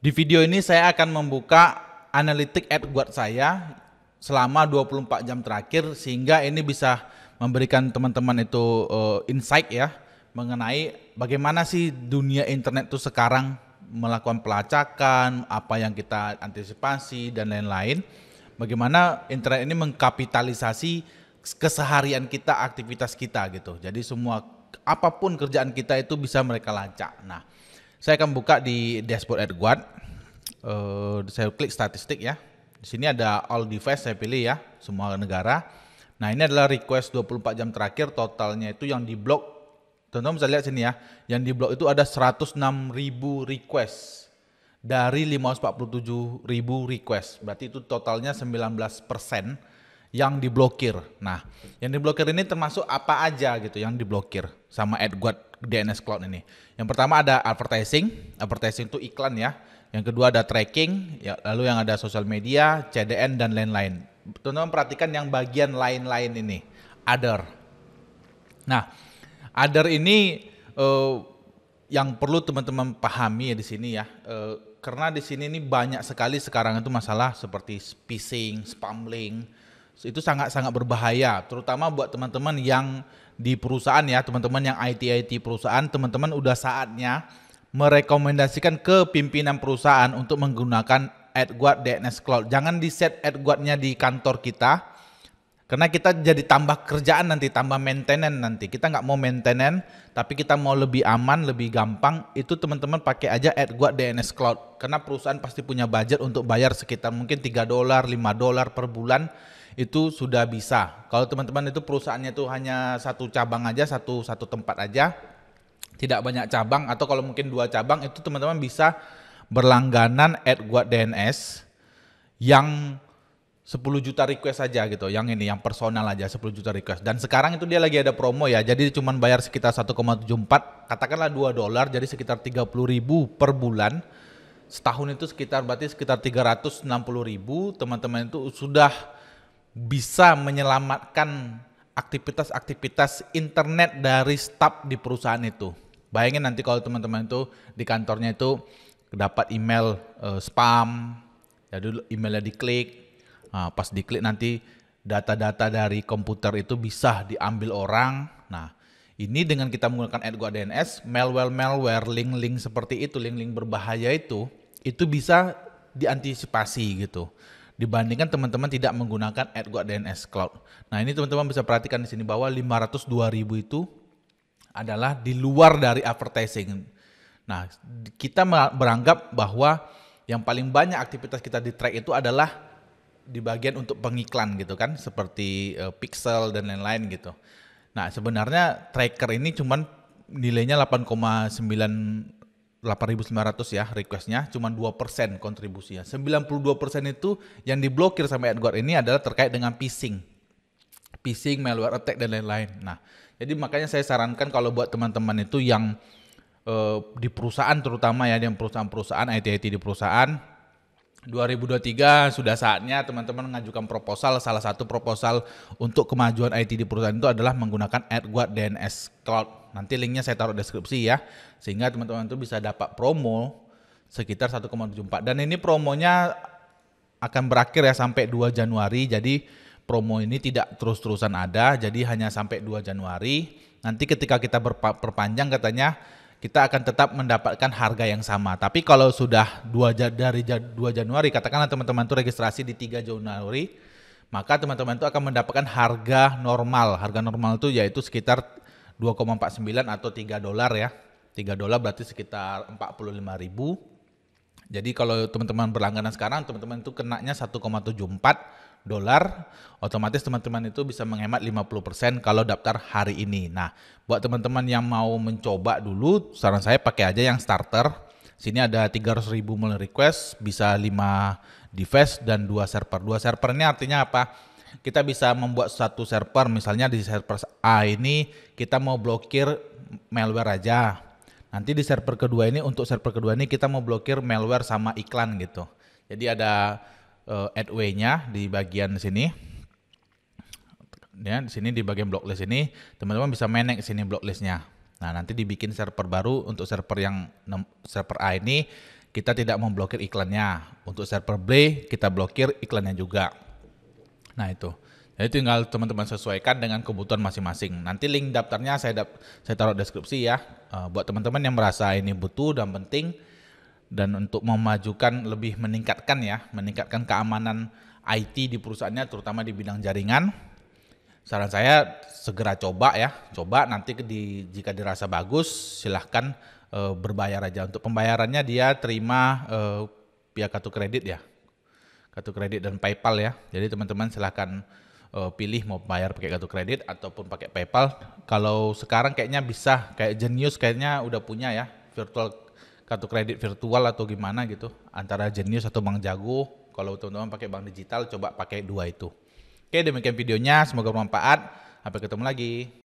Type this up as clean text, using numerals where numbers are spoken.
Di video ini saya akan membuka analitik AdWords saya selama 24 jam terakhir sehingga ini bisa memberikan teman-teman itu insight ya mengenai bagaimana sih dunia internet itu sekarang melakukan pelacakan, apa yang kita antisipasi dan lain-lain. Bagaimana internet ini mengkapitalisasi keseharian kita, aktivitas kita gitu. Jadi semua apapun kerjaan kita itu bisa mereka lacak. Nah, saya akan buka di dashboard AdWords. Saya klik statistik ya. Di sini ada all device saya pilih ya, semua negara. Nah, ini adalah request 24 jam terakhir, totalnya itu yang diblok. Teman-teman bisa lihat sini ya, yang diblok itu ada 106.000 request dari 547.000 request. Berarti itu totalnya 19% yang diblokir. Nah, yang diblokir ini termasuk apa aja gitu yang diblokir sama AdWords DNS Cloud ini. Yang pertama ada advertising itu iklan ya. Yang kedua ada tracking, ya, lalu yang ada sosial media, CDN dan lain-lain. Teman-teman perhatikan yang bagian lain-lain ini, other. Nah, other ini yang perlu teman-teman pahami ya di sini ya, karena di sini ini banyak sekali sekarang itu masalah seperti phishing, spam link. Itu sangat-sangat berbahaya, terutama buat teman-teman yang di perusahaan ya, teman-teman yang IT perusahaan, teman-teman udah saatnya merekomendasikan ke pimpinan perusahaan untuk menggunakan AdWords DNS Cloud. Jangan di set AdWords-nya di kantor kita, karena kita jadi tambah kerjaan nanti, tambah maintenance nanti. Kita nggak mau maintenance, tapi kita mau lebih aman, lebih gampang. Itu teman-teman pakai aja AdWords DNS Cloud. Karena perusahaan pasti punya budget untuk bayar sekitar mungkin $3, $5 per bulan. Itu sudah bisa. Kalau teman-teman itu perusahaannya itu hanya satu cabang aja, satu tempat aja, tidak banyak cabang, atau kalau mungkin 2 cabang, itu teman-teman bisa berlangganan AdWords DNS yang 10 juta request saja gitu, yang ini yang personal aja 10 juta request. Dan sekarang itu dia lagi ada promo ya, jadi cuma bayar sekitar 1,74, katakanlah $2, jadi sekitar 30.000 per bulan. Setahun itu berarti sekitar 360.000, teman-teman itu sudah bisa menyelamatkan aktivitas-aktivitas internet dari staf di perusahaan itu. Bayangin nanti kalau teman-teman itu di kantornya itu dapat email spam, jadi emailnya diklik, pas diklik nanti data-data dari komputer itu bisa diambil orang. Nah, ini dengan kita menggunakan AdWords DNS, malware, link-link seperti itu, link-link berbahaya itu bisa diantisipasi gitu. Dibandingkan teman-teman tidak menggunakan AdWords DNS Cloud. Nah, ini teman-teman bisa perhatikan di sini bahwa 502.000 itu adalah di luar dari advertising. Nah, kita beranggap bahwa yang paling banyak aktivitas kita di track itu adalah di bagian untuk pengiklan gitu kan, seperti pixel dan lain-lain gitu. Nah, sebenarnya tracker ini cuman nilainya 8,9 8.900 ya requestnya, cuma 2% kontribusinya. 92% itu yang diblokir sama AdWords ini adalah terkait dengan phishing, malware attack dan lain-lain. Nah, jadi makanya saya sarankan kalau buat teman-teman itu yang di perusahaan terutama ya, yang perusahaan-perusahaan IT di perusahaan, 2023 sudah saatnya teman-teman mengajukan proposal. Salah satu proposal untuk kemajuan IT di perusahaan itu adalah menggunakan AdWords DNS Cloud. Nanti linknya saya taruh deskripsi ya, sehingga teman-teman itu bisa dapat promo sekitar 1,74. Dan ini promonya akan berakhir ya sampai 2 Januari. Jadi promo ini tidak terus-terusan ada, jadi hanya sampai 2 Januari. Nanti ketika kita perpanjang katanya kita akan tetap mendapatkan harga yang sama. Tapi kalau sudah dari 2 Januari, katakanlah teman-teman itu registrasi di 3 Januari, maka teman-teman itu akan mendapatkan harga normal. Harga normal itu yaitu sekitar 2,49 atau $3 ya. $3 berarti sekitar 45.000. Jadi kalau teman-teman berlangganan sekarang, teman-teman itu kenanya $1,74, otomatis teman-teman itu bisa menghemat 50% kalau daftar hari ini. Nah, buat teman-teman yang mau mencoba dulu, saran saya pakai aja yang starter. Sini ada 300.000 mulai request, bisa 5 device dan 2 server. 2 server ini artinya apa? Kita bisa membuat satu server, misalnya di server A ini kita mau blokir malware aja. Nanti di server kedua ini, untuk server kedua ini kita mau blokir malware sama iklan gitu. Jadi ada adway-nya di bagian sini. Ya, di sini di bagian blocklist ini teman-teman bisa manage sini blocklistnya. Nah, nanti dibikin server baru untuk server A ini kita tidak memblokir iklannya. Untuk share per play kita blokir iklannya juga. Nah itu. Jadi tinggal teman-teman sesuaikan dengan kebutuhan masing-masing. Nanti link daftarnya saya taruh deskripsi ya. Buat teman-teman yang merasa ini butuh dan penting dan untuk memajukan lebih meningkatkan keamanan IT di perusahaannya terutama di bidang jaringan. Saran saya segera coba nanti jika dirasa bagus silahkan berbayar aja. Untuk pembayarannya dia terima via kartu kredit dan PayPal ya. Jadi teman-teman silahkan pilih mau bayar pakai kartu kredit ataupun pakai PayPal. Kalau sekarang kayaknya bisa kayak Genius kayaknya udah punya ya kartu kredit virtual atau gimana gitu antara Genius atau Bank Jago. Kalau teman-teman pakai bank digital coba pakai dua itu. Oke, demikian videonya, semoga bermanfaat. Sampai ketemu lagi.